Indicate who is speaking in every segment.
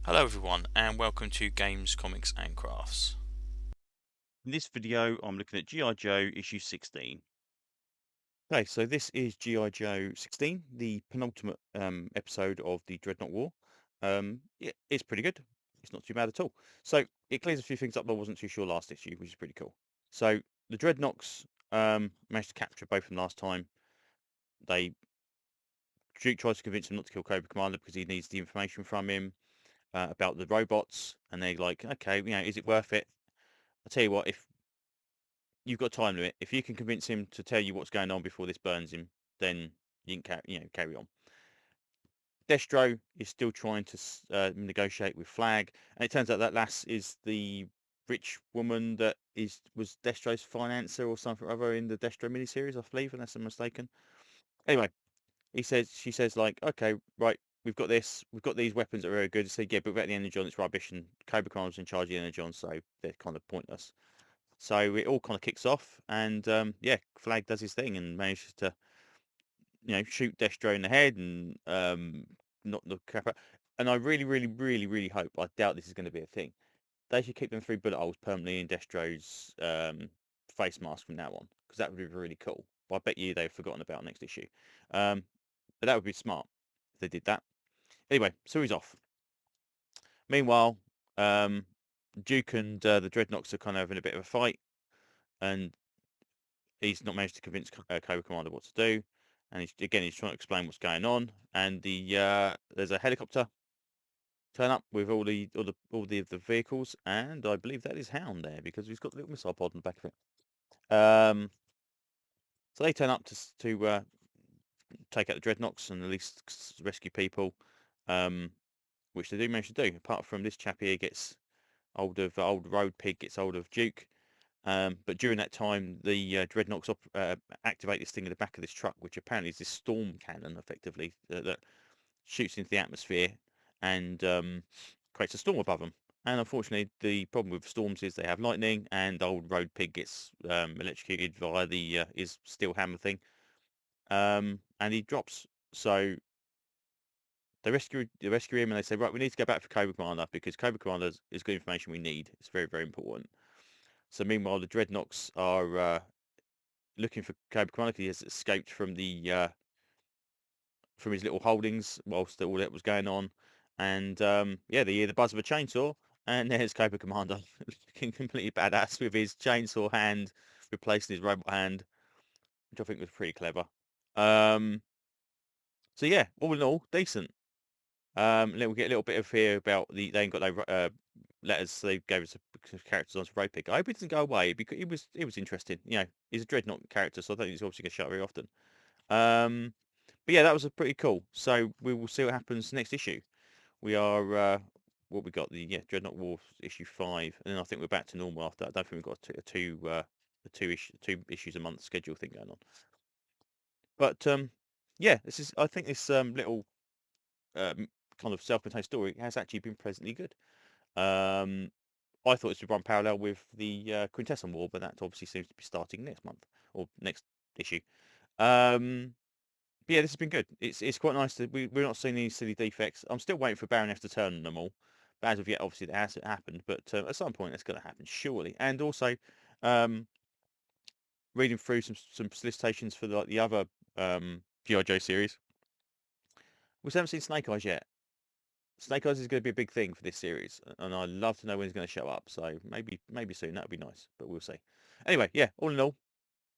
Speaker 1: Hello everyone and welcome to Games, Comics and Crafts.
Speaker 2: In this video, I'm looking at G.I. Joe issue 16. Okay, so this is G.I. Joe 16, the penultimate episode of the Dreadnok War. It's pretty good. It's not too bad at all. So it clears a few things up that I wasn't too sure last issue, which is pretty cool. So the Dreadnoks managed to capture both of them last time. Duke tries to convince him not to kill Cobra Commander because he needs the information from him about the robots, and they're like, okay, is it worth it? I'll tell you what, if you've got a time limit. If you can convince him to tell you what's going on before this burns him, then you can carry on. Destro is still trying to negotiate with Flag, and it turns out that lass is the rich woman that was Destro's financer or something or other in the Destro miniseries, I believe, unless I'm mistaken. Anyway, she says like, okay, right, we've got these weapons that are very good. He said, yeah, but without the energon, it's rubbish, and Cobra Commander's in charge of the energon, so they're kind of pointless. So it all kind of kicks off, and yeah, Flag does his thing and manages to, shoot Destro in the head and knock the crap out. And I really, really, really, really hope. I doubt this is going to be a thing. They should keep them 3 bullet holes permanently in Destro's face mask from now on, because that would be really cool. But I bet you they've forgotten about next issue. Um, but that would be smart if they did that. Anyway, so he's off. Meanwhile, um, Duke and the Dreadnoks are kind of having a bit of a fight, and he's not managed to convince Cobra Commander what to do, and he's trying to explain what's going on. And there's a helicopter turn up with all the vehicles, and I believe that is Hound there because he's got the little missile pod on the back of it. So they turn up to take out the Dreadnoks and at least rescue people, which they do manage to do. Apart from this chap here gets old Road Pig gets hold of Duke. But during that time, the Dreadnoks activate this thing in the back of this truck, which apparently is this storm cannon, effectively, that shoots into the atmosphere and creates a storm above them. And unfortunately, the problem with storms is they have lightning, and old Road Pig gets electrocuted via his steel hammer thing, and he drops. So they rescue him, and they say, right, we need to go back for Cobra Commander because Cobra Commander is good information we need. It's very, very important. So meanwhile, the Dreadnoks are looking for Cobra Commander because he has escaped from his little holdings whilst all that was going on. And yeah, they hear the buzz of a chainsaw, and there's Cobra Commander looking completely badass with his chainsaw hand replacing his robot hand, which I think was pretty clever. Um, so yeah, all in all, decent. Then we get a little bit of here about they ain't got no letters, so they gave us a characters on Road Pig. I hope it doesn't go away because it was interesting. He's a Dreadnought character, so I think he's obviously going to show up very often. Um, but yeah, that was a pretty cool. So we will see what happens next issue. We are what we got Dreadnought War issue 5, and then I think we're back to normal after that. I don't think we've got two issues a month schedule thing going on. But yeah, I think this little um, kind of self-contained story has actually been pleasantly good. Um, I thought this would run parallel with the Quintessence War, but that obviously seems to be starting next month or next issue. Um, but yeah, this has been good. It's quite nice that we're not seeing any silly defects. I'm still waiting for Baroness to turn on them all. But as of yet, obviously, that hasn't happened. But at some point, it's going to happen, surely. And also, um, reading through some solicitations for the other G.I. Joe series, we still haven't seen Snake Eyes yet. Snake Eyes is going to be a big thing for this series, and I'd love to know when he's going to show up. So maybe soon. That would be nice, but we'll see. Anyway, yeah, all in all,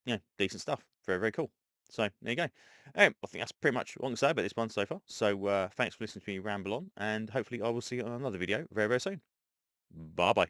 Speaker 2: yeah, decent stuff. Very, very cool. So there you go. I think that's pretty much what I can say about this one so far. So thanks for listening to me ramble on, and hopefully I will see you on another video very, very soon. Bye bye.